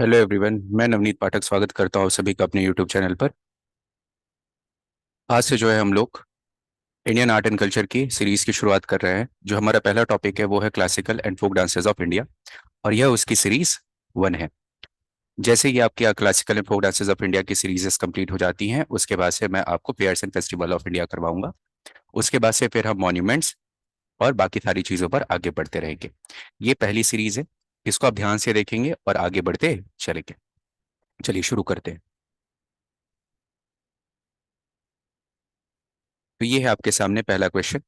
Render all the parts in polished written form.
Hello everyone, मैं नवनीत पाठक स्वागत करता हूँ सभी का अपने यूट्यूब चैनल पर। आज से जो है हम लोग इंडियन आर्ट एंड कल्चर की सीरीज की शुरुआत कर रहे हैं। जो हमारा पहला टॉपिक है वो है classical and folk dances of India, और यह उसकी सीरीज 1 है। जैसे ही आपकी classical and folk dances of India की सीरीजेस कंप्लीट हो जाती हैं, उसके बाद से मैं आपको fairs and festival of India करवाऊंगा। उसके बाद से फिर हम मॉन्यूमेंट्स और बाकी सारी चीज़ों पर आगे बढ़ते रहेंगे। ये पहली सीरीज है, इसको आप ध्यान से देखेंगे और आगे बढ़ते चलेंगे। चलिए शुरू करते हैं। तो ये है आपके सामने पहला क्वेश्चन।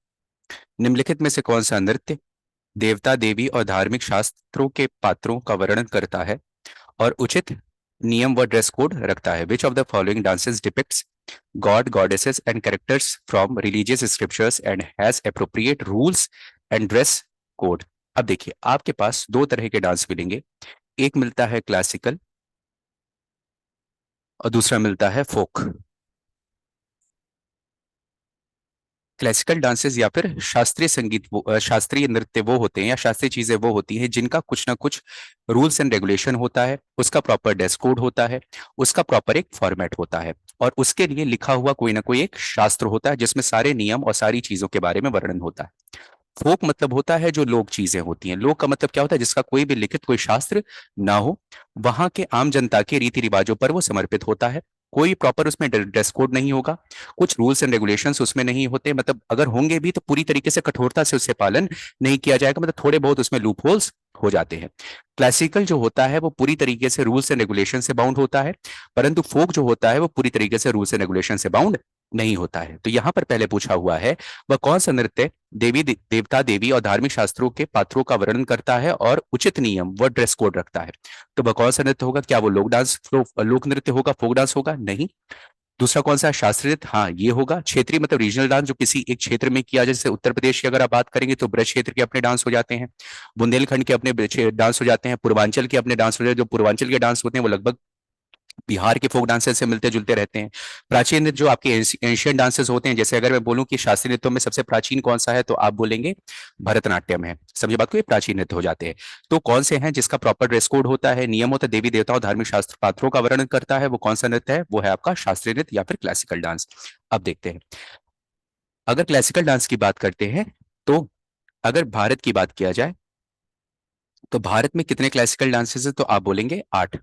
निम्नलिखित में से कौन सा नृत्य देवता देवी और धार्मिक शास्त्रों के पात्रों का वर्णन करता है और उचित नियम व ड्रेस कोड रखता है? विच of the following dances depicts God goddesses and characters from religious scriptures and has appropriate rules and dress code? अब देखिए, आपके पास दो तरह के डांस मिलेंगे। एक मिलता है क्लासिकल और दूसरा मिलता है फोक। क्लासिकल डांसेस या फिर शास्त्रीय संगीत शास्त्रीय नृत्य वो होते हैं या शास्त्रीय चीजें वो होती हैं जिनका कुछ ना कुछ रूल्स एंड रेगुलेशन होता है, उसका प्रॉपर ड्रेस कोड होता है, उसका प्रॉपर एक फॉर्मेट होता है, और उसके लिए लिखा हुआ कोई ना कोई एक शास्त्र होता है जिसमें सारे नियम और सारी चीजों के बारे में वर्णन होता है। फोक मतलब होता है जो लोक चीजें होती हैं। लोक का मतलब क्या होता है? जिसका कोई भी लिखित कोई शास्त्र ना हो, वहां के आम जनता के रीति रिवाजों पर वो समर्पित होता है। कोई प्रॉपर उसमें ड्रेस कोड नहीं होगा, कुछ रूल्स एंड रेगुलेशंस उसमें नहीं होते, मतलब अगर होंगे भी तो पूरी तरीके से कठोरता से उससे पालन नहीं किया जाएगा, मतलब थोड़े बहुत उसमें लूप होल्स हो जाते हैं। क्लासिकल जो होता है वो पूरी तरीके से रूल्स एंड रेगुलेशन से बाउंड होता है, परंतु फोक जो होता है वो पूरी तरीके से रूल्स एंड रेगुलेशन से बाउंड नहीं होता है। तो यहां पर पहले पूछा हुआ है, वह कौन सा नृत्य देवता देवी और धार्मिक शास्त्रों के पात्रों का वर्णन करता है और उचित नियम व ड्रेस कोड रखता है? तो वह कौन सा नृत्य होगा? क्या वो लोक नृत्य होगा, फोक डांस होगा? नहीं। दूसरा कौन सा है? शास्त्रीय नृत्य, हाँ ये होगा। क्षेत्रीय मतलब रीजनल डांस, जो किसी एक क्षेत्र में किया जाए, जैसे उत्तर प्रदेश की अगर आप बात करेंगे तो ब्रज क्षेत्र के अपने डांस हो जाते हैं, बुंदेलखंड के अपने डांस हो जाते हैं, पूर्वांचल के अपने डांस हो जाते हैं। जो पूर्वांचल के डांस होते हैं वो लगभग बिहार के फोक डांसेस से मिलते जुलते रहते हैं। प्राचीन नृत्य जो आपके एंशियंट डांसेस होते हैं, जैसे अगर मैं बोलूं कि शास्त्रीय नृत्यों में सबसे प्राचीन कौन सा है, तो आप बोलेंगे भरतनाट्यम है। समझे बात को? ये प्राचीन नृत्य हो जाते हैं। तो कौन से हैं जिसका प्रॉपर ड्रेस कोड होता है, नियम होता है, देवी देवताओं धार्मिक शास्त्र पात्रों का वर्णन करता है, वो कौन सा नृत्य है? वो है आपका शास्त्रीय नृत्य या फिर क्लासिकल डांस। अब देखते हैं, अगर क्लासिकल डांस की बात करते हैं तो अगर भारत की बात किया जाए तो भारत में कितने क्लासिकल डांसेस हैं? तो आप बोलेंगे 8।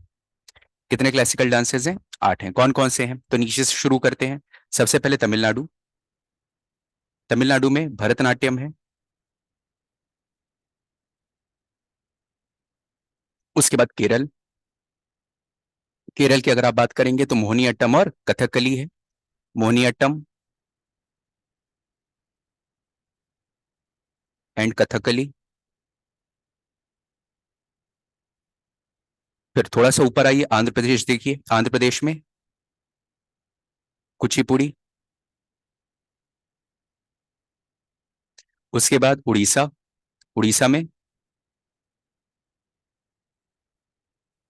कितने क्लासिकल डांसेस हैं? 8 हैं। कौन कौन से हैं? तो नीचे से शुरू करते हैं। सबसे पहले तमिलनाडु। तमिलनाडु में भरतनाट्यम है। उसके बाद केरल। केरल की अगर आप बात करेंगे तो मोहिनीअट्टम और कथकली है। मोहिनीअट्टम एंड कथकली। फिर थोड़ा सा ऊपर आइए, आंध्र प्रदेश देखिए। आंध्र प्रदेश में कुचिपुड़ी। उसके बाद उड़ीसा। उड़ीसा में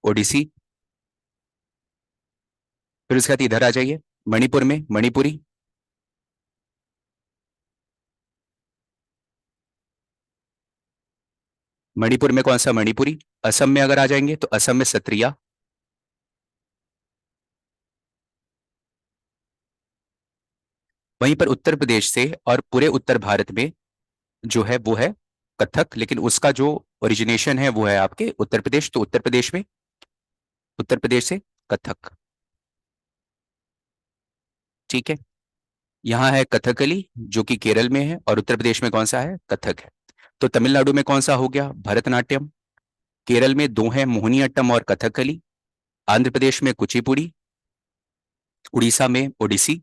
ओडिसी। फिर उसके बाद इधर आ जाइए, मणिपुर में मणिपुरी। मणिपुर में कौन सा? मणिपुरी। असम में अगर आ जाएंगे तो असम में सत्रिया। वहीं पर उत्तर प्रदेश से और पूरे उत्तर भारत में जो है वो है कथक, लेकिन उसका जो ओरिजिनेशन है वो है आपके उत्तर प्रदेश। तो उत्तर प्रदेश में, उत्तर प्रदेश से कथक। ठीक है। यहाँ है कथकली जो कि केरल में है, और उत्तर प्रदेश में कौन सा है? कथक है। तो तमिलनाडु में कौन सा हो गया? भरतनाट्यम। केरल में दो हैं, मोहिनीअट्टम और कथकली। आंध्र प्रदेश में कुचिपुड़ी। उड़ीसा में ओडिसी।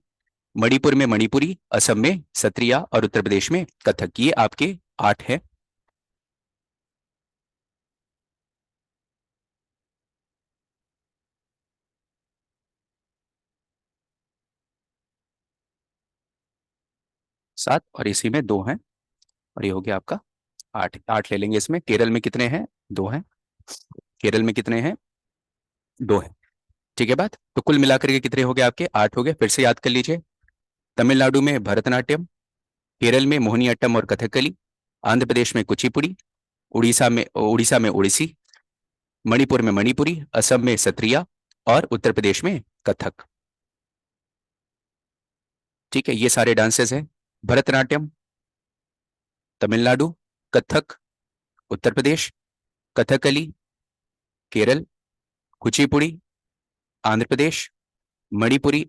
मणिपुर में मणिपुरी। असम में सत्रिया और उत्तर प्रदेश में कथक। ये आपके 8 है। 7 और इसी में 2 हैं, और ये हो गया आपका 8। 8 ले लेंगे इसमें। केरल में कितने हैं? 2 हैं। केरल में कितने हैं? 2 हैं। ठीक है बात। तो कुल मिलाकर के कितने हो गए आपके? 8 हो गए। फिर से याद कर लीजिए। तमिलनाडु में भरतनाट्यम, केरल में मोहिनीअट्टम और कथकली, आंध्र प्रदेश में कुचिपुड़ी, उड़ीसा में ओडिसी, मणिपुर में मणिपुरी, असम में सत्रिया और उत्तर प्रदेश में कथक। ठीक है, ये सारे डांसेस हैं। भरतनाट्यम तमिलनाडु, कथक उत्तर प्रदेश, कथकली केरल, कुचिपुड़ी आंध्र प्रदेश, मणिपुरी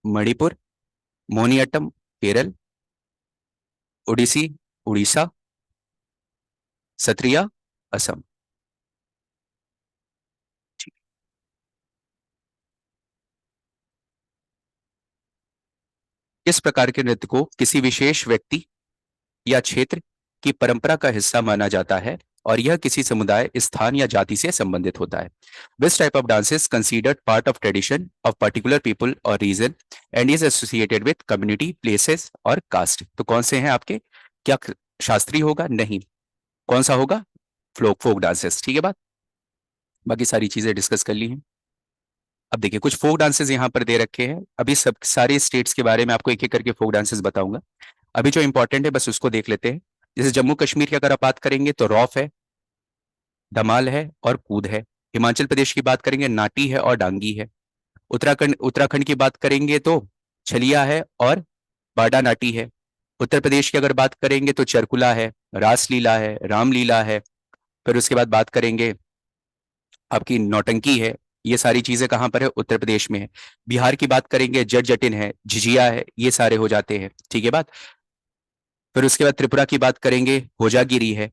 मणिपुर, मोहिनीअट्टम केरल, ओडिसी उड़ीसा, सत्रिया असम। ठीक। इस प्रकार के नृत्य को किसी विशेष व्यक्ति या क्षेत्र की परंपरा का हिस्सा माना जाता है और यह किसी समुदाय, स्थान या जाति से संबंधित होता है। This type of dance is considered part of tradition of particular people और region and is associated with community, places और कास्ट। तो कौन से हैं आपके? क्या शास्त्रीय होगा? नहीं। कौन सा होगा? Folk dances. ठीक है बात। बाकी सारी चीजें डिस्कस कर ली हैं। अब देखिए कुछ फोक डांसेस यहाँ पर दे रखे हैं। अभी सब सारे स्टेट्स के बारे में आपको एक एक करके फोक डांसेस बताऊंगा। अभी जो इंपॉर्टेंट है बस उसको देख लेते हैं। जैसे जम्मू कश्मीर की अगर आप बात करेंगे तो रौफ है, धमाल है और कूद है। हिमाचल प्रदेश की बात करेंगे नाटी है और डांगी है। उत्तराखंड उत्तराखंड की बात करेंगे तो छलिया है और बाडा नाटी है। उत्तर प्रदेश की अगर बात करेंगे तो चरकुला है, रासलीला है, रामलीला है। फिर उसके बाद बात करेंगे आपकी नौटंकी है। ये सारी चीजें कहाँ पर है? उत्तर प्रदेश में है। बिहार की बात करेंगे जट जटिन है, झिझिया है, ये सारे हो जाते हैं। ठीक है बात। फिर उसके बाद त्रिपुरा की बात करेंगे होजागिरी है।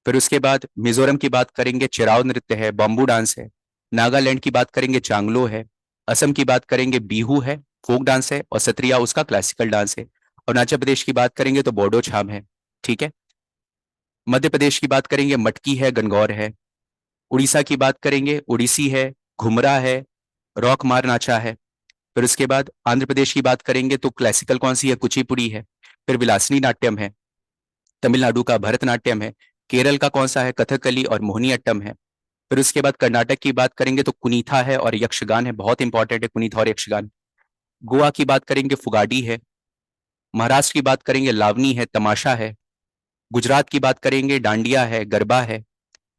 फिर उसके बाद मिजोरम की बात करेंगे चिराव नृत्य है, बॉम्बू डांस है। नागालैंड की बात करेंगे चांगलो है। असम की बात करेंगे बिहू है, फोक डांस है, और सत्रिया उसका क्लासिकल डांस है। अरुणाचल प्रदेश की बात करेंगे तो बोडो छाम है। ठीक है। मध्य प्रदेश की बात करेंगे मटकी है, गणगौर है। उड़ीसा की बात करेंगे उड़ीसी है, घुमरा है, रॉक मार नाचा है। फिर उसके बाद आंध्र प्रदेश की बात करेंगे तो क्लासिकल कौन सी है? कुचिपुड़ी है। फिर विलासनी नाट्यम है। तमिलनाडु का भरतनाट्यम है। केरल का कौन सा है? कथकली और मोहिनीअट्टम है। फिर उसके बाद कर्नाटक की बात करेंगे तो कुनीथा है और यक्षगान है। बहुत इंपॉर्टेंट है कुनीथा और यक्षगान। गोवा की बात करेंगे फुगाडी है। महाराष्ट्र की बात करेंगे लावनी है, तमाशा है। गुजरात की बात करेंगे डांडिया है, गरबा है।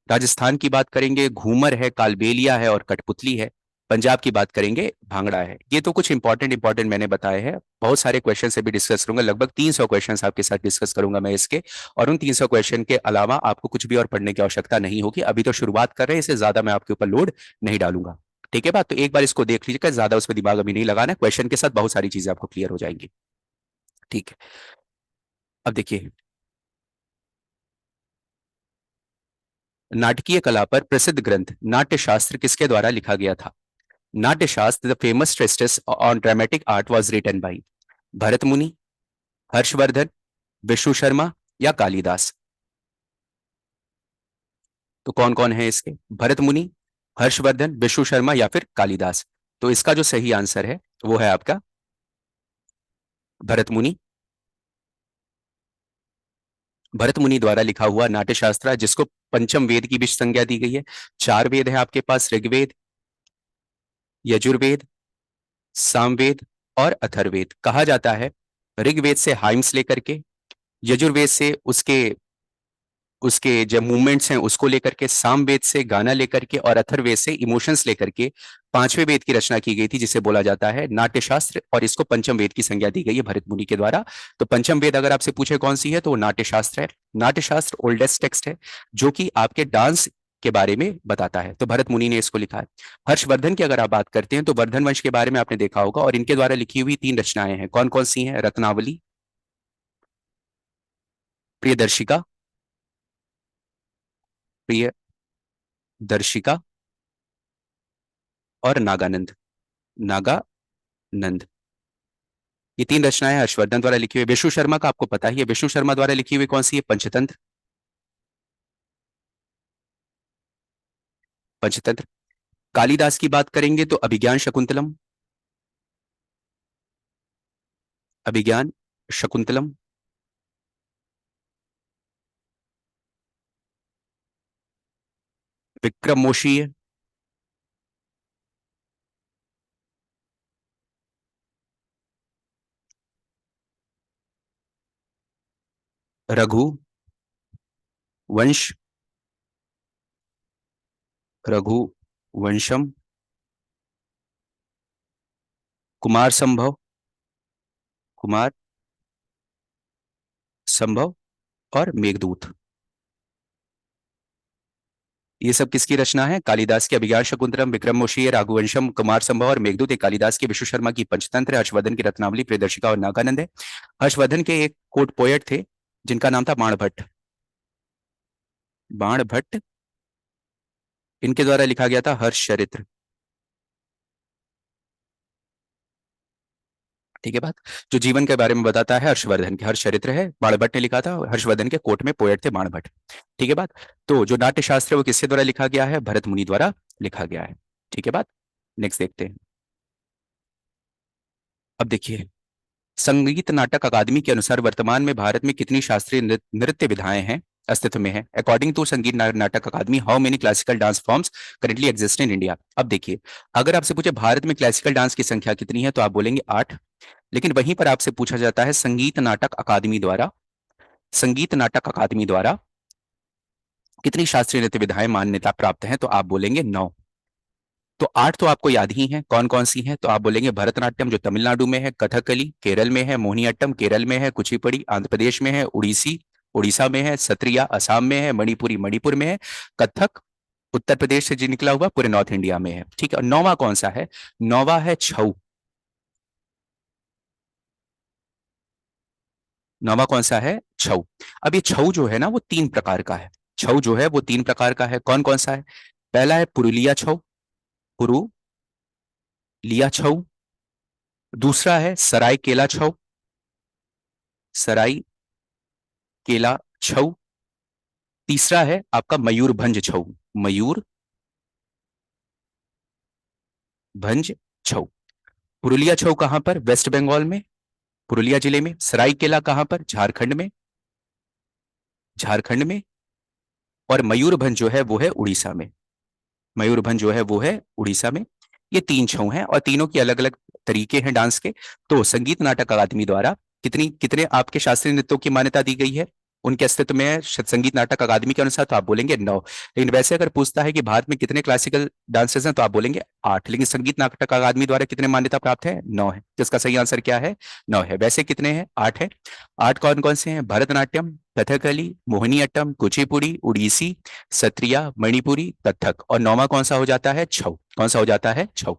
राजस्थान की बात करेंगे घूमर है, कालबेलिया है और कठपुतली है। पंजाब की बात करेंगे भांगड़ा है। ये तो कुछ इंपॉर्टेंट मैंने बताए हैं। बहुत सारे क्वेश्चन से भी डिस्कस करूंगा, लगभग 300 क्वेश्चन आपके साथ डिस्कस करूंगा मैं इसके। और उन 300 क्वेश्चन के अलावा आपको कुछ भी और पढ़ने की आवश्यकता नहीं होगी। अभी तो शुरुआत कर रहे हैं, इससे ज्यादा मैं आपके ऊपर लोड नहीं डालूंगा। ठीक है बात। तो एक बार इसको देख लीजिएगा, ज्यादा उस पर दिमाग अभी नहीं लगाना। क्वेश्चन के साथ बहुत सारी चीजें आपको क्लियर हो जाएंगी। ठीक है। अब देखिए, नाटकीय कला पर प्रसिद्ध ग्रंथ नाट्यशास्त्र किसके द्वारा लिखा गया था? Natyashastra, the famous treatise on dramatic art, was written by Bharat Muni, Harshvardhan, Vishnu Sharma या कालिदास। तो कौन कौन है इसके? भरत मुनि, हर्षवर्धन, विष्णु शर्मा या फिर कालिदास। तो इसका जो सही आंसर है वो है आपका भरत मुनि। भरत मुनि द्वारा लिखा हुआ नाट्यशास्त्र, जिसको पंचम वेद की भी संज्ञा दी गई है। चार वेद है आपके पास, ऋग्वेद, यजुर्वेद, सामवेद और अथर्ववेद। कहा जाता है ऋग्वेद से हाइम्स लेकर के, यजुर्वेद से उसके उसके जो मूवमेंट्स हैं उसको लेकर के, सामवेद से गाना लेकर के, और अथर्ववेद से इमोशंस लेकर के पांचवें वेद की रचना की गई थी, जिसे बोला जाता है नाट्यशास्त्र। और इसको पंचम वेद की संज्ञा दी गई है भरत मुनि के द्वारा। तो पंचम वेद अगर आपसे पूछे कौन सी है तो वो नाट्यशास्त्र है। नाट्यशास्त्र ओल्डेस्ट टेक्स्ट है जो कि आपके डांस के बारे में बताता है। तो भरत मुनि ने इसको लिखा है। हर्षवर्धन की अगर आप बात करते हैं तो वर्धन वंश के बारे में आपने देखा होगा, और इनके द्वारा लिखी हुई तीन रचनाएं हैं। कौन कौन सी हैं? रत्नावली, प्रियदर्शिका, प्रियदर्शिका और नागानंद, नागानंद। ये तीन रचनाएं हर्षवर्धन द्वारा लिखी हुई। विष्णु शर्मा का आपको पता ही है, विष्णु शर्मा द्वारा लिखी हुई कौन सी है? पंचतंत्र। पंचतंत्र। कालिदास की बात करेंगे तो अभिज्ञान शकुंतलम, अभिज्ञान शकुंतलम। विक्रमोशीय, रघु वंश, रघुवंशम, कुमार संभव, कुमार संभव और मेघदूत। ये सब किसकी रचना है? कालिदास की अभिज्ञान शाकुंतलम, विक्रमोर्वशीय, रघुवंशम, कुमार संभव और मेघदूत। एक कालिदास के, विश्व शर्मा की पंचतंत्र, हर्षवर्धन की रत्नावली, प्रियदर्शिका और नागानंद है। हर्षवर्धन के एक कोट पोएट थे जिनका नाम था बाणभट्ट। बाणभट्ट, इनके द्वारा लिखा गया था हर्षचरित्र। ठीक है बात। जो जीवन के बारे में बताता है हर्षवर्धन के हर्षचरित्र है, बाणभट्ट ने लिखा था। हर्षवर्धन के कोट में पोएट थे बाणभट्ट। ठीक है बात। तो जो नाट्य शास्त्र है वो किसके द्वारा लिखा गया है? भरत मुनि द्वारा लिखा गया है। ठीक है बात। नेक्स्ट देखते हैं। अब देखिए, संगीत नाटक अकादमी के अनुसार वर्तमान में भारत में कितनी शास्त्रीय नृत्य विधाएं हैं, अस्तित्व में है? According to Sangeet Natak Akademi, how many classical dance forms currently exist in India? अब देखिए, अगर आपसे पूछे भारत में क्लासिकल डांस की संख्या कितनी है तो आप बोलेंगे 8। लेकिन वहीं पर आपसे पूछा जाता है संगीत नाटक अकादमी द्वारा, संगीत नाटक अकादमी द्वारा कितनी शास्त्रीय नृत्य विधाएं मान्यता प्राप्त हैं, तो आप बोलेंगे 9। तो 8 तो आपको याद ही है, कौन कौन सी हैं? तो आप बोलेंगे भरतनाट्यम जो तमिलनाडु में है, कथकली केरल में है, मोहिनीअट्टम केरल में है, कुचिपुड़ी आंध्र प्रदेश में है, उड़ीसी उड़ीसा में है, सत्रिया असम में है, मणिपुरी मणिपुर में है, कथक उत्तर प्रदेश से जी निकला हुआ पूरे नॉर्थ इंडिया में है। ठीक है। और नौवा कौन सा है? नौवा है छऊ। नौवा कौन सा है? छऊ। अब ये छऊ जो है ना वो 3 प्रकार का है। छऊ जो है वो 3 प्रकार का है। कौन कौन सा है? पहला है पुरुलिया छऊ, पुरुलिया छऊ। दूसरा है सराय केला छऊ, सराय केला छऊ। तीसरा है आपका मयूरभंज छऊ, मयूरभंज छऊ। पुरुलिया छऊ कहां पर? वेस्ट बंगाल में, पुरुलिया जिले में। सरायकेला कहां पर? झारखंड में, झारखंड में। और मयूरभंज जो है वो है उड़ीसा में, मयूरभंज जो है वो है उड़ीसा में। ये 3 छऊ हैं और तीनों की अलग अलग तरीके हैं डांस के। तो संगीत नाटक अकादमी द्वारा कितनी कितने आपके शास्त्रीय नृत्यों की मान्यता दी गई है उनके अस्तित्व में है संगीत नाटक अकादमी के अनुसार? तो आप बोलेंगे 9। लेकिन वैसे अगर पूछता है कि भारत में कितने क्लासिकल डांसेस हैं तो आप बोलेंगे 8। लेकिन संगीत नाटक अकादमी द्वारा कितने मान्यता प्राप्त है? 9 है। तो इसका सही आंसर क्या है? 9 है। वैसे कितने हैं? 8 है। 8 कौन कौन से हैं? भरतनाट्यम, कथकली, मोहिनीअट्टम, कुचिपुड़ी, उड़ीसी, सत्रिया, मणिपुरी, कथक। और 9वां कौन सा हो जाता है? छऊ। कौन सा हो जाता है? छऊ।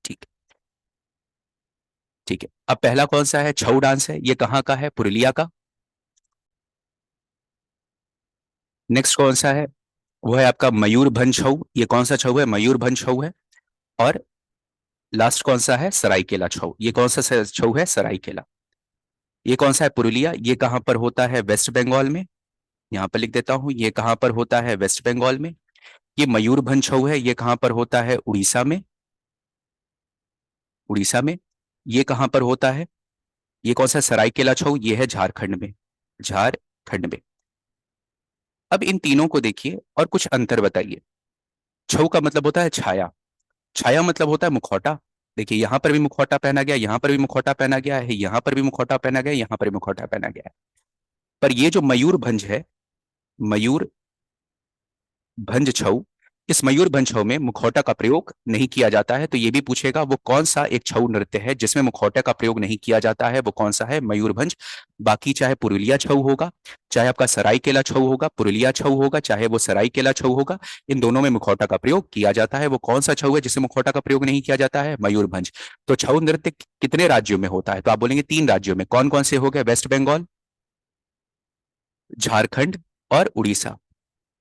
ठीक। ठीक है। अब पहला कौन सा है? छऊ डांस है, ये कहाँ का है? पुरुलिया का। नेक्स्ट कौन सा है? वो है आपका मयूरभंज छऊ। ये कौन सा छऊ है? मयूरभंज छऊ है। और लास्ट कौन सा है? सरायकेला छऊ। ये कौन सा छऊ है? सरायकेला। ये कौन सा है? पुरुलिया। ये कहां पर होता है? वेस्ट बंगाल में। यहां पर लिख देता हूं, ये कहां पर होता है? वेस्ट बंगाल में। ये मयूरभंज छऊ है, ये कहां पर होता है? उड़ीसा में, उड़ीसा में। ये कहां पर होता है? ये कौन सा? सरायकेला छऊ, ये है झारखंड में, झारखंड में। अब इन तीनों को देखिए और कुछ अंतर बताइए। छऊ का मतलब होता है छाया, छाया मतलब होता है मुखौटा। देखिए यहां पर भी मुखौटा पहना गया, यहां पर भी मुखौटा पहना गया है, यहां पर भी मुखौटा पहना गया, यहां पर भी मुखौटा पहना गया है। पर ये जो मयूरभंज है, मयूरभंज छऊ, इस मयूरभंज छऊ में मुखौटा का प्रयोग नहीं किया जाता है। तो ये भी पूछेगा वो कौन सा एक छऊ नृत्य है जिसमें मुखौटे का प्रयोग नहीं किया जाता है, वो कौन सा है? मयूरभंज। बाकी चाहे पुरुलिया छऊ होगा, चाहे आपका सरायकेला छऊ होगा, पुरुलिया छऊ होगा, चाहे वो सरायकेला छऊ होगा, इन दोनों में मुखौटा का प्रयोग किया जाता है। वो कौन सा छऊ है जिसमें मुखौटा का प्रयोग नहीं किया जाता है? मयूरभंज। तो छऊ नृत्य कितने राज्यों में होता है? तो आप बोलेंगे 3 राज्यों में। कौन कौन से हो गए? वेस्ट बंगाल, झारखंड और उड़ीसा।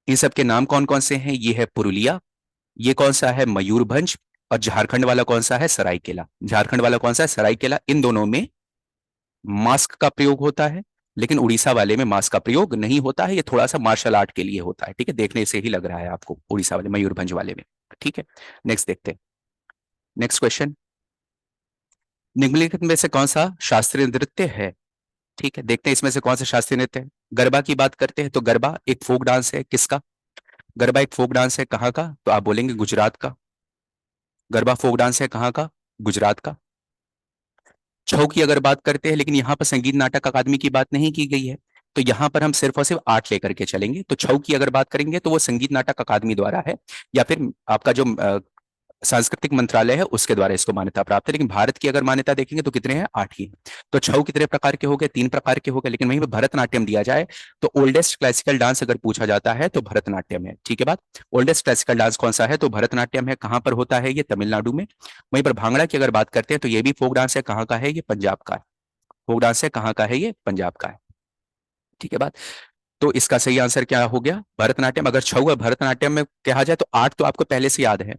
इन सब के नाम कौन कौन से हैं? ये है पुरुलिया, ये कौन सा है? मयूरभंज। और झारखंड वाला कौन सा है? सरायकेला। झारखंड वाला कौन सा है? सरायकेला। इन दोनों में मास्क का प्रयोग होता है, लेकिन उड़ीसा वाले में मास्क का प्रयोग नहीं होता है। ये थोड़ा सा मार्शल आर्ट के लिए होता है। ठीक है, देखने से ही लग रहा है आपको उड़ीसा वाले, मयूरभंज वाले में। ठीक है। नेक्स्ट देखते हैं। नेक्स्ट क्वेश्चन, निम्नलिखित में से कौन सा शास्त्रीय नृत्य है? ठीक है, देखते हैं इसमें से कौन सा शास्त्रीय नृत्य है। गरबा की बात करते हैं तो गरबा एक फोक डांस है। किसका? गरबा एक फोक डांस है, कहाँ का? तो आप बोलेंगे गुजरात का। गरबा फोक डांस है कहाँ का? गुजरात का। छऊ की अगर बात करते हैं, लेकिन यहाँ पर संगीत नाटक अकादमी की बात नहीं की गई है, तो यहां पर हम सिर्फ और सिर्फ आर्ट लेकर के चलेंगे। तो छऊ की अगर बात करेंगे तो वो संगीत नाटक अकादमी द्वारा है, या फिर आपका जो सांस्कृतिक मंत्रालय है उसके द्वारा इसको मान्यता प्राप्त है। लेकिन भारत की अगर मान्यता देखेंगे तो कितने हैं, 8 ही हैं। तो छऊ कितने प्रकार के हो गए, 3 प्रकार के हो गए। लेकिन वहीं पर भरतनाट्यम दिया जाए तो ओल्डेस्ट क्लासिकल डांस अगर पूछा जाता है तो भरतनाट्यम है। ठीक है बात। ओल्डेस्ट क्लासिकल डांस कौन सा है, तो भरतनाट्यम है। कहां पर होता है, ये तमिलनाडु में। वहीं पर भांगड़ा की अगर बात करते हैं तो ये भी फोक डांस है। कहाँ का है, ये पंजाब का है। फोक डांस है, कहाँ का है, ये पंजाब का है। ठीक है बात। तो इसका सही आंसर क्या हो गया, भरतनाट्यम। अगर छऊ और भरतनाट्यम में कहा जाए तो 8 तो आपको पहले से याद है,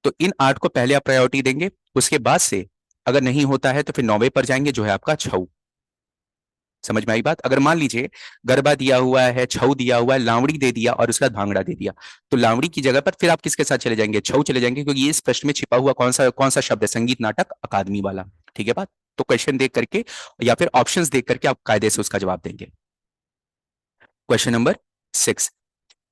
तो इन 8 को पहले आप प्रायोरिटी देंगे। उसके बाद से अगर नहीं होता है तो फिर 9वें पर जाएंगे, जो है आपका छऊ। समझ में आई बात। अगर मान लीजिए गरबा दिया हुआ है, छऊ दिया हुआ है, लावड़ी दे दिया और उसका भांगड़ा दे दिया, तो लावड़ी की जगह पर फिर आप किसके साथ चले जाएंगे, छऊ चले जाएंगे, क्योंकि इस प्रश्न में छिपा हुआ कौन सा शब्द है, संगीत नाटक अकादमी वाला। ठीक है बात। तो क्वेश्चन देख करके या फिर ऑप्शंस देख करके आप कायदे से उसका जवाब देंगे। क्वेश्चन नंबर 6,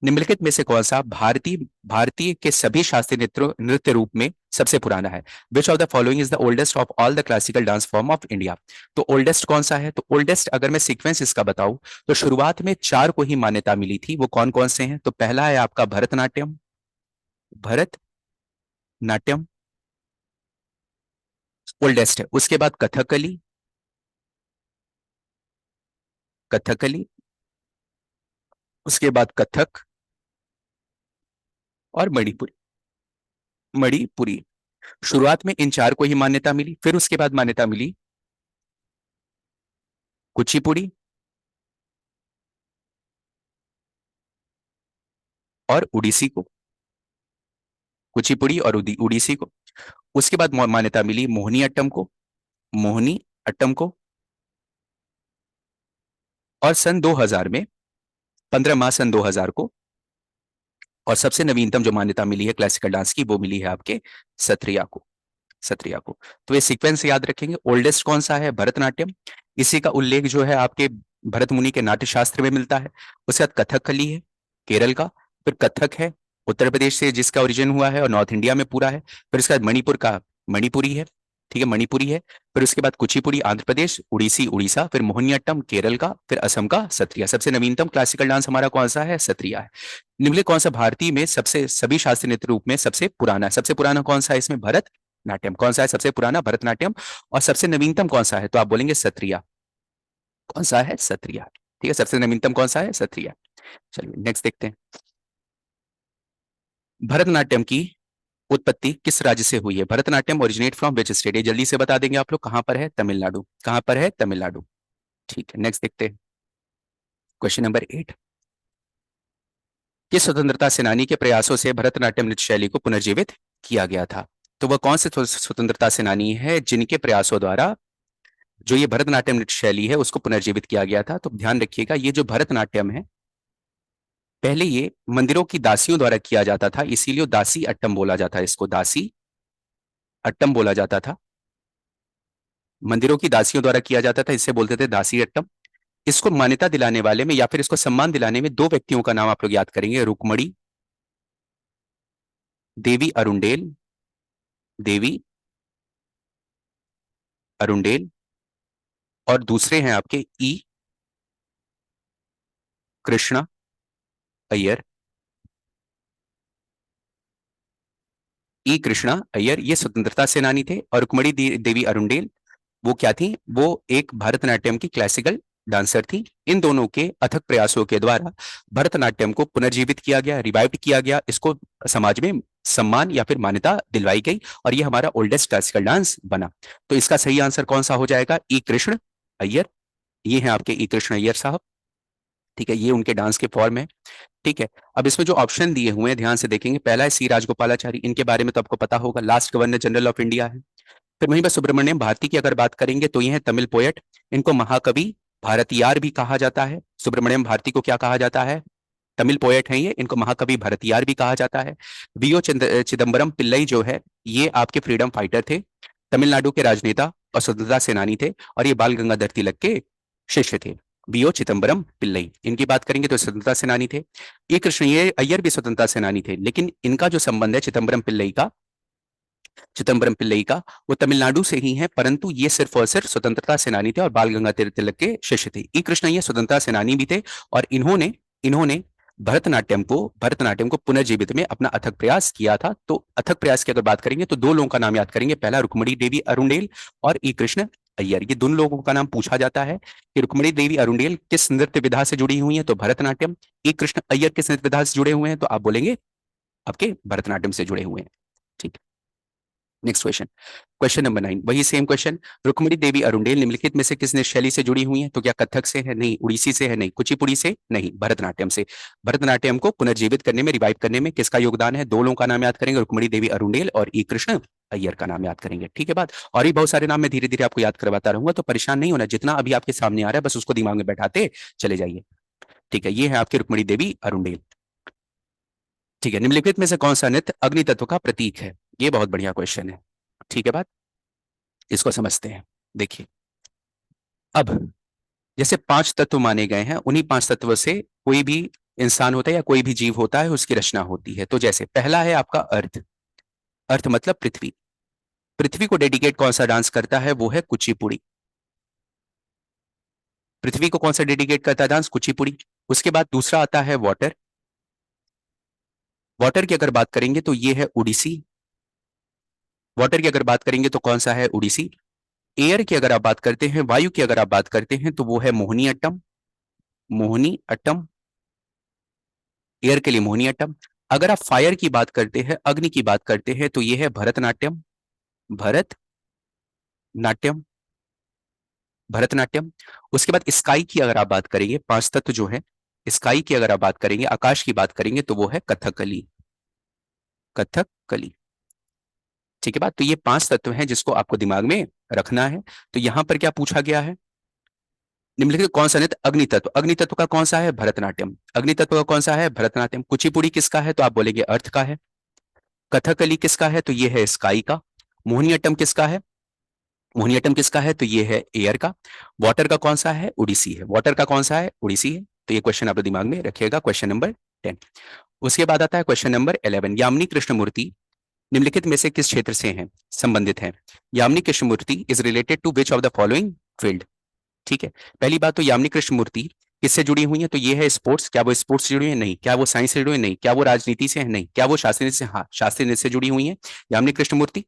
निम्नलिखित में से कौन सा भारतीय भारतीय के सभी शास्त्रीय नृत्य नृत्य रूप में सबसे पुराना है। विच of the following is the oldest of all the classical dance form of India. तो ओल्डेस्ट कौन सा है, तो ओल्डेस्ट अगर मैं सीक्वेंस इसका बताऊं तो शुरुआत में 4 को ही मान्यता मिली थी। वो कौन कौन से हैं, तो पहला है आपका भरतनाट्यम, भरतनाट्यम ओल्डेस्ट है। उसके बाद कथकली, कथकली, उसके बाद कथक और मणिपुरी, मणिपुरी। शुरुआत में इन 4 को ही मान्यता मिली, फिर उसके बाद मान्यता मिली कुचिपुड़ी और उड़ीसी को, कुचिपुड़ी और उड़ीसी को। उसके बाद मान्यता मिली मोहिनी अट्टम को, मोहिनी अट्टम को। और सन 2000 में 15 मार्च सन 2000 को, और सबसे नवीनतम जो मान्यता मिली है क्लासिकल डांस की वो मिली है आपके सत्रिया को, सत्रिया को। तो ये सीक्वेंस याद रखेंगे। ओल्डेस्ट कौन सा है, भरतनाट्यम। इसी का उल्लेख जो है आपके भरत मुनि के नाट्य शास्त्र में मिलता है। उसके बाद कथकली है केरल का, फिर कथक है उत्तर प्रदेश से जिसका ओरिजिन हुआ है और नॉर्थ इंडिया में पूरा है। फिर उसके बाद मणिपुर का मणिपुरी है, ठीक है, मणिपुरी है। फिर उसके बाद कुचिपुड़ी आंध्र प्रदेश, उड़ीसी उड़ीसा, फिर मोहिनीअट्टम केरल का, फिर असम का सत्रिया। सबसे नवीनतम क्लासिकल डांस हमारा कौन सा है, सत्रिया है। निम्नलिखित कौन सा भारतीय में सबसे सभी शास्त्रीय नृत्य रूप में सबसे पुराना है, सबसे पुराना कौन सा है इसमें, भरत नाट्यम। कौन सा है सबसे पुराना, भरतनाट्यम। और सबसे नवीनतम कौन सा है, तो आप बोलेंगे सत्रिया। कौन सा है, सत्रिया। ठीक है, सबसे नवीनतम कौन सा है, सत्रिया। चलिए नेक्स्ट देखते हैं। भरतनाट्यम की उत्पत्ति किस राज्य से हुई है, Bharatanatyam originate from which state. ये जल्दी से बता देंगे आप लोग, कहां पर है, तमिलनाडु। कहां पर है, तमिलनाडु। ठीक है, नेक्स्ट देखते हैं। क्वेश्चन नंबर 8, किस स्वतंत्रता सेनानी के प्रयासों से भरतनाट्यम नृत्य शैली को पुनर्जीवित किया गया था। तो वह कौन से स्वतंत्रता सेनानी है जिनके प्रयासों द्वारा जो ये भरतनाट्यम नृत्य शैली है उसको पुनर्जीवित किया गया था। तो ध्यान रखिएगा, ये जो भरतनाट्यम है पहले ये मंदिरों की दासियों द्वारा किया जाता था, इसीलिए दासी अट्टम बोला जाता है, इसको दासी अट्टम बोला जाता था। मंदिरों की दासियों द्वारा किया जाता था, इससे बोलते थे दासी अट्टम। इसको मान्यता दिलाने वाले में या फिर इसको सम्मान दिलाने में 2 व्यक्तियों का नाम आप लोग याद करेंगे, रुक्मणी देवी अरुंडेल, देवी अरुंडेल, और दूसरे हैं आपके ई कृष्णा अय्यर। ई कृष्णा अय्यर ये स्वतंत्रता सेनानी थे, और रुक्मणी देवी अरुंडेल वो क्या थी, वो एक भरतनाट्यम की क्लासिकल डांसर थी। इन दोनों के अथक प्रयासों के द्वारा भरतनाट्यम को पुनर्जीवित किया गया, रिवाइव किया गया, इसको समाज में सम्मान या फिर मान्यता दिलवाई गई, और ये हमारा ओल्डेस्ट क्लासिकल डांस बना। तो इसका सही आंसर कौन सा हो जाएगा, ई कृष्ण अय्यर। ये है आपके ई कृष्ण अय्यर साहब। ठीक है, ये उनके डांस के फॉर्म है। ठीक है, अब इसमें जो ऑप्शन दिए हुए हैं ध्यान से देखेंगे। पहला है सी राजगोपालाचारी, इनके बारे में तो आपको पता होगा, last governor general of India है। फिर वहीं पर सुब्रमण्यम भारती की अगर बात करेंगे तो ये है तमिल पोएट, इनको महाकवि भारतियार भी कहा जाता है। सुब्रमण्यम भारती को क्या कहा जाता है, तमिल पोएट हैं ये, इनको महाकवि भारतियार भी कहा जाता है। वीओ चिदम्बरम पिल्लई जो है ये आपके फ्रीडम फाइटर थे, तमिलनाडु के राजनेता और स्वतंत्रता सेनानी थे, और ये बाल गंगाधर तिलक के शिष्य थे। बीओ चिदम्बरम पिल्लई, इनकी बात करेंगे तो स्वतंत्रता सेनानी थे। ये कृष्ण ये अय्यर भी स्वतंत्रता सेनानी थे, लेकिन इनका जो संबंध है चिदम्बरम पिल्लई का चिदम्बरम पिल्लई का, वो तमिलनाडु से ही हैं, परंतु ये सिर्फ और सिर्फ स्वतंत्रता सेनानी थे और बाल गंगाधर तिलक के शिष्य थे। ई कृष्ण ये स्वतंत्रता सेनानी भी थे और इन्होंने इन्होंने भरतनाट्यम को पुनर्जीवित में अपना अथक प्रयास किया था। तो अथक प्रयास की अगर बात करेंगे तो दो लोगों का नाम याद करेंगे, पहला रुक्मणी देवी अरुंडेल और ई कृष्ण अय्यर। ये दोनों लोगों का नाम पूछा जाता है कि रुक्मणी देवी अरुंडेल किस नृत्य विधा से जुड़ी हुई है, तो भरतनाट्यम। ई कृष्ण अय्यर किस नृत्य विधा से जुड़े हुए हैं, तो आप बोलेंगे आपके भरतनाट्यम से जुड़े हुए हैं। ठीक। नेक्स्ट क्वेश्चन, क्वेश्चन नंबर 9, वही सेम क्वेश्चन। रुक्मणी देवी अरुंडेल निम्नलिखित में से किस नृत्य शैली से जुड़ी हुई हैं, तो क्या कथक से है? नहीं। उड़ीसी से है? नहीं। कुचिपुड़ी से? नहीं। भरतनाट्यम से। भरतनाट्यम को पुनर्जीवित करने में, रिवाइव करने में किसका योगदान है? दो लोगों का नाम याद करेंगे, रुक्मणी देवी अरुंडेल और ई कृष्ण अय्यर का नाम याद करेंगे। ठीक है बात। और भी बहुत सारे नाम मैं धीरे धीरे आपको याद करवाता रहूंगा, तो परेशान नहीं होना, जितना अभी आपके सामने आ रहा है बस उसको दिमाग में बैठाते चले जाइए। ठीक है, ये है आपकी रुक्मणी देवी अरुंडेल। ठीक है, निम्नलिखित में से कौन सा नृत्य अग्नि तत्व का प्रतीक है? ये बहुत बढ़िया क्वेश्चन है। ठीक है बात, इसको समझते हैं। देखिए, अब जैसे 5 तत्व माने गए हैं, उन्हीं 5 तत्वों से कोई भी इंसान होता है या कोई भी जीव होता है, उसकी रचना होती है। तो जैसे पहला है आपका अर्थ। अर्थ मतलब पृथ्वी। पृथ्वी को डेडिकेट कौन सा डांस करता है? वो है कुचिपुड़ी। पृथ्वी को कौन सा डेडिकेट करता है डांस? कुचिपुड़ी। उसके बाद दूसरा आता है वाटर। वाटर की अगर बात करेंगे तो ये है उड़ीसी। वाटर की अगर बात करेंगे तो कौन सा है? उड़ीसी। एयर की अगर आप बात करते हैं, वायु की अगर आप बात करते हैं, तो वो है मोहिनी अट्टम। मोहिनी अट्टम, एयर के लिए मोहिनी अट्टम। अगर आप फायर की बात करते हैं, अग्नि की बात करते हैं, तो ये है भरतनाट्यम। भरतनाट्यम, भरतनाट्यम। उसके बाद स्काई की अगर आप बात करेंगे, 5 तत्व जो है, स्काई की अगर आप बात करेंगे, आकाश की बात करेंगे, तो वो है कथकली। कथकली। ठीक है बात। तो ये 5 तत्व हैं जिसको आपको दिमाग में रखना है। तो यहां पर क्या पूछा गया है? निम्नलिखित कौन सा नृत्य अग्नि तत्व? अग्नि तत्व का कौन सा है? भरतनाट्यम। अग्नि तत्व का कौन सा है? भरतनाट्यम। कुचिपुड़ी किसका है? तो आप बोलेंगे अर्थ का है। कथकली किसका है? तो ये है स्काई का। मोहिनीअट्टम किसका है? मोहिनीअट्टम किसका है? तो ये है एयर का। वाटर का कौन सा है? उड़ीसी है। वाटर का कौन सा है? उड़ीसी है। तो ये क्वेश्चन आप दिमाग में रखिएगा, क्वेश्चन नंबर 10। उसके बाद आता है क्वेश्चन नंबर 11। यामिनी कृष्णमूर्ति निम्नलिखित में से किस क्षेत्र से हैं, संबंधित हैं? Yamini Krishnamurti is related to which of the following field? ठीक है, पहली बात तो यामिनी कृष्णमूर्ति किससे जुड़ी हुई है? तो ये है स्पोर्ट्स। क्या वो स्पोर्ट्स से जुड़ी है? नहीं। क्या वो साइंस से जुड़ी है? नहीं। क्या वो राजनीति से है? नहीं। क्या वो शास्त्रीय से? हाँ, शास्त्रीय नृत्य से जुड़ी हुई है यामिनी कृष्णमूर्ति।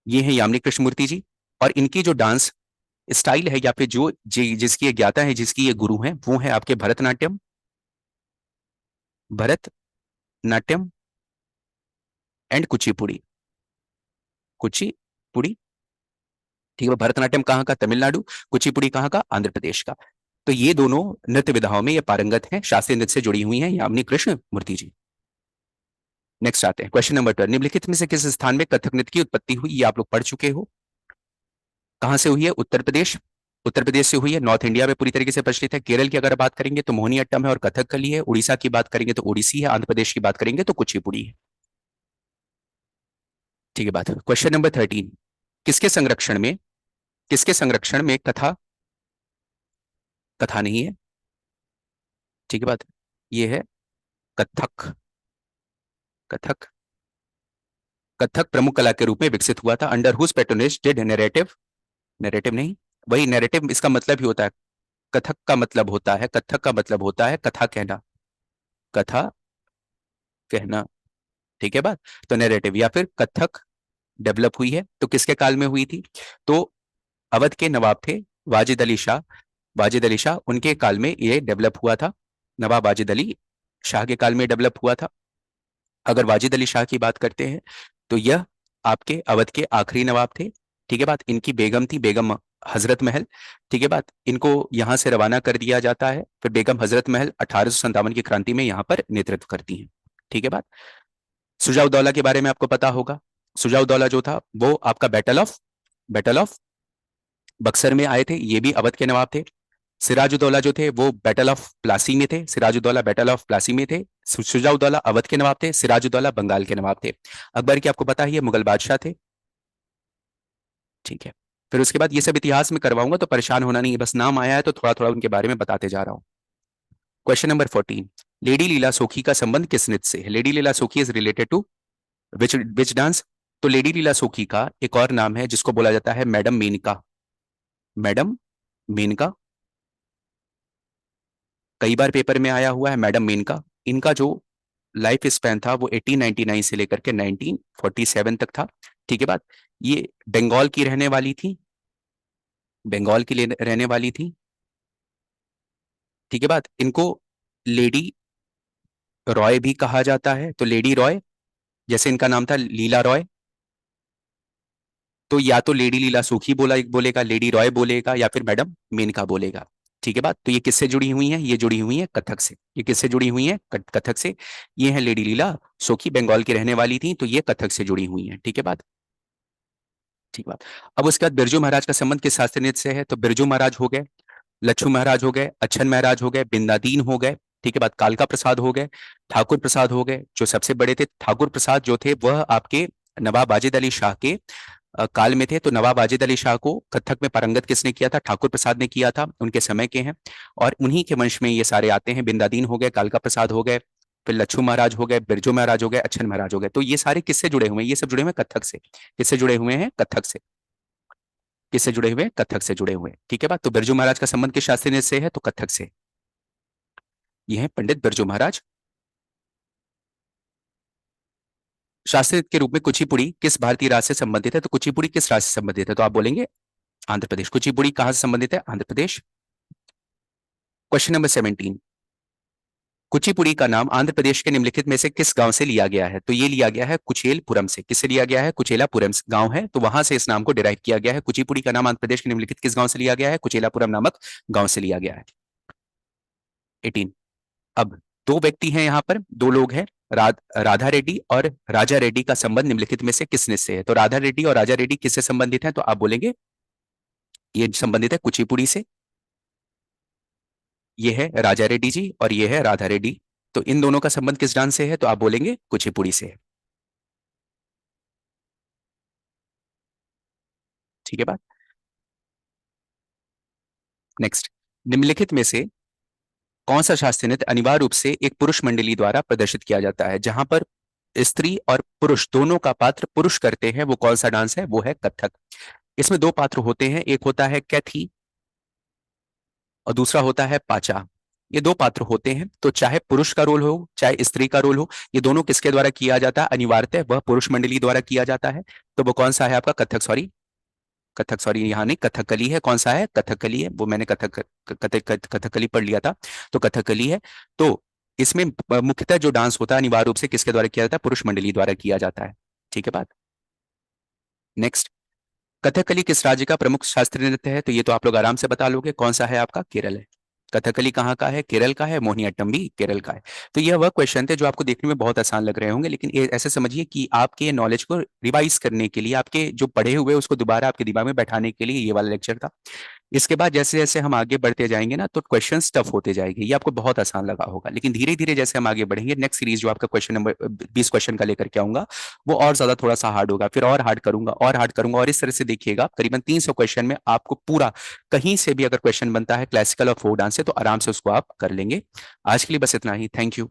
ये है यामिनी कृष्णमूर्ति जी। और इनकी जो डांस स्टाइल है, या फिर जो जिसकी ये ज्ञाता है, जिसकी ये गुरु है, वो है आपके भरतनाट्यम। भरतनाट्यम एंड कुचिपुड़ी। कुचिपुड़ी। ठीक है, भरतनाट्यम कहाँ का? तमिलनाडु। कुचिपुड़ी कहाँ का? आंध्र प्रदेश का। तो ये दोनों नृत्य विधाओं में ये पारंगत हैं, शास्त्रीय नृत्य से जुड़ी हुई हैं यामिनी कृष्ण मूर्ति जी। नेक्स्ट आते हैं क्वेश्चन नंबर 12। निम्नलिखित में से किस स्थान में कथक नृत्य की उत्पत्ति हुई? ये आप लोग पढ़ चुके हो। कहां से हुई है? उत्तर प्रदेश। उत्तर प्रदेश से हुई है। नॉर्थ इंडिया में पूरी तरीके से प्रचलित है। केरल की अगर बात करेंगे तो मोहिनीअट्टम है और कथकली है। उड़ीसा की बात करेंगे तो ओडिसी है। आंध्र प्रदेश की बात करेंगे तो कुचिपुड़ी है। ठीक है बात। Question number 13। किसके संरक्षण में, किसके संरक्षण में कथा, कथा नहीं है। ठीक है बात। ये है कथक। कथक। कथक प्रमुख कला के रूप में विकसित हुआ था। Under whose patronage did narrative, narrative नहीं, वही नैरेटिव इसका मतलब ही होता है। कथक का मतलब होता है, कथक का मतलब होता है कथा कहना। कथा कहना। ठीक है बात। तो नैरेटिव या फिर कथक डेवलप हुई है तो किसके काल में हुई थी? तो अवध के नवाब थे वाजिद अली शाह। वाजिद अली शाह, उनके काल में ये डेवलप हुआ था। नवाब वाजिद अली शाह के काल में डेवलप हुआ था। अगर वाजिद अली शाह की बात करते हैं तो यह आपके अवध के आखिरी नवाब थे। ठीक है बात। इनकी बेगम थी बेगम हजरत महल। ठीक है बात। इनको यहां से रवाना कर दिया जाता है, फिर बेगम हजरत महल 1857 की क्रांति में यहां पर नेतृत्व करती हैं। ठीक है बात। सुजाउद्दौला के बारे में आपको पता होगा। सुजाउद्दौला जो था वो आपका बैटल ऑफ बक्सर में आए थे, ये भी अवध के नवाब थे। सिराजुद्दौला जो थे वो बैटल ऑफ प्लासी में थे। सिराजुद्दौला बैटल ऑफ प्लासी में थे। शुजाउद्दौला अवध के नवाब थे। सिराजुद्दौला बंगाल के नवाब थे। अकबर की आपको पता ही है मुगल बादशाह थे। ठीक है, फिर उसके बाद ये सब इतिहास में करवाऊंगा तो परेशान होना नहीं है, बस नाम आया है तो थोड़ा थोड़ा उनके बारे में बताते जा रहा हूँ। Question number 14। लेडी लीला सोखी का संबंध किस नृत्य से है? Lady Leela Sokhey is related to which which dance? तो लेडी लीला सोकी का एक और नाम है जिसको बोला जाता है मैडम मेनका। मैडम मेनका कई बार पेपर में आया हुआ है, मैडम मेनका। इनका जो लाइफ स्पैन था वो 1899 से लेकर के 1947 तक था। ठीक है बात। ये बंगाल की रहने वाली थी, बंगाल की रहने वाली थी। ठीक है बात। इनको लेडी रॉय भी कहा जाता है, तो लेडी रॉय, जैसे इनका नाम था लीला रॉय, तो या तो लेडी लीला सुखी बोलेगा, लेडी रॉय बोलेगा, या फिर मैडम मेनका बोलेगा। ठीक है बात। तो ये किससे जुड़ी हुई हैं? ये जुड़ी हुई हैं कथक से। ये किससे जुड़ी हुई हैं? कथक से। ये है लेडी लीला सोखी, बंगाल की रहने वाली थी, तो ये कथक से जुड़ी हुई हैं। ठीक है बात। ठीक बात। अब उसके बाद बिरजू महाराज का संबंध किस शास्त्र नृत्य से है? तो बिरजू महाराज हो गए, लच्छू महाराज हो गए, अच्छन महाराज हो गए, बिंदादीन हो गए। ठीक है बात। कालका प्रसाद हो गए, ठाकुर प्रसाद हो गए। जो सबसे बड़े थे ठाकुर प्रसाद जो थे वह आपके नवाब वाजिद अली शाह के काल में थे। तो नवाब वाजिद अली शाह को कथक में पारंगत किसने किया था? ठाकुर प्रसाद ने किया था, उनके समय के हैं। और उन्हीं के वंश में ये सारे आते हैं। बिंदादीन हो गए, कालका प्रसाद हो गए, फिर लच्छू महाराज हो गए, बिरजू महाराज हो गए, अच्छन महाराज हो गए। तो ये सारे किससे जुड़े हुए हैं? ये सब जुड़े हुए हैं कथक से। किससे जुड़े हुए हैं? कथक से। किससे जुड़े हुए हैं? कथक से जुड़े हुए हैं। ठीक है बात। तो बिरजू महाराज का संबंध किस शास्त्रीय नृत्य से है? तो कथक से। ये है पंडित बिरजू महाराज। शास्त्रीय नृत्य के रूप में कुचिपुड़ी किस भारतीय राज्य से संबंधित है? तो कुचिपुड़ी किस राज्य से संबंधित है? तो आप बोलेंगे आंध्र प्रदेश। कुचिपुड़ी कहां से संबंधित है? आंध्र प्रदेश। Question number 17। कुचिपुड़ी का नाम आंध्र प्रदेश के निम्नलिखित में से किस गांव से लिया गया है? तो ये लिया गया है कुचेलपुरम से। किससे लिया गया है? कुचेलापुरम गांव है, तो वहां से इस नाम को डिराइव किया गया है। कुचिपुड़ी का नाम आंध्र प्रदेश के निम्नलिखित किस गांव से लिया गया है? कुचेलापुरम नामक गांव से लिया गया है। 18। अब दो व्यक्ति हैं यहाँ पर, दो लोग हैं, राधा रेड्डी और राजा रेड्डी का संबंध निम्नलिखित में से किसने से है? तो राधा रेड्डी और राजा रेड्डी किससे संबंधित हैं? तो आप बोलेंगे ये संबंधित है कुचिपुड़ी से। ये है राजा रेड्डी जी और ये है राधा रेड्डी। तो इन दोनों का संबंध किस डांस से है? तो आप बोलेंगे कुचिपुड़ी से है। ठीक है बात। नेक्स्ट। निम्नलिखित में से कौन सा शास्त्रीय नृत्य अनिवार्य रूप से एक पुरुष मंडली द्वारा प्रदर्शित किया जाता है? जहां पर स्त्री और पुरुष दोनों का पात्र पुरुष करते हैं, वो कौन सा डांस है? वो है कथक। इसमें दो पात्र होते हैं, एक होता है कैथी और दूसरा होता है पाचा। ये दो पात्र होते हैं, तो चाहे पुरुष का रोल हो चाहे स्त्री का रोल हो, ये दोनों किसके द्वारा किया जाता है? अनिवार्यतः वह पुरुष मंडली द्वारा किया जाता है। तो वो कौन सा है आपका? कथक, सॉरी कथक, सॉरी यहाँ नहीं, कथकली है। कौन सा है? कथकली है। वो मैंने कथकली पढ़ लिया था, तो कथकली है। तो इसमें मुख्यतः जो डांस होता है अनिवार्य रूप से किसके द्वारा किया जाता है? पुरुष मंडली द्वारा किया जाता है। ठीक है बात। नेक्स्ट। कथकली किस राज्य का प्रमुख शास्त्रीय नृत्य है? तो ये तो आप लोग आराम से बता लोगे, कौन सा है आपका? केरल है। कथकली कहाँ का है? केरल का है। मोहिनीअट्टम भी केरल का है। तो यह वह क्वेश्चन थे जो आपको देखने में बहुत आसान लग रहे होंगे, लेकिन ये ऐसे समझिए कि आपके नॉलेज को रिवाइज करने के लिए, आपके जो पढ़े हुए उसको दोबारा आपके दिमाग में बैठाने के लिए ये वाला लेक्चर था। इसके बाद जैसे जैसे हम आगे बढ़ते जाएंगे ना, तो क्वेश्चंस टफ होते जाएंगे। ये आपको बहुत आसान लगा होगा, लेकिन धीरे धीरे जैसे हम आगे बढ़ेंगे, नेक्स्ट सीरीज जो आपका क्वेश्चन नंबर 20 क्वेश्चन का लेकर के आऊंगा, वो और ज्यादा थोड़ा सा हार्ड होगा, फिर और हार्ड करूंगा और हार्ड करूंगा, और इस तरह से देखिएगा करीबन 300 क्वेश्चन में आपको पूरा, कहीं से भी अगर क्वेश्चन बनता है क्लासिकल और फोक डांस से, तो आराम से उसको आप कर लेंगे। आज के लिए बस इतना ही। Thank you.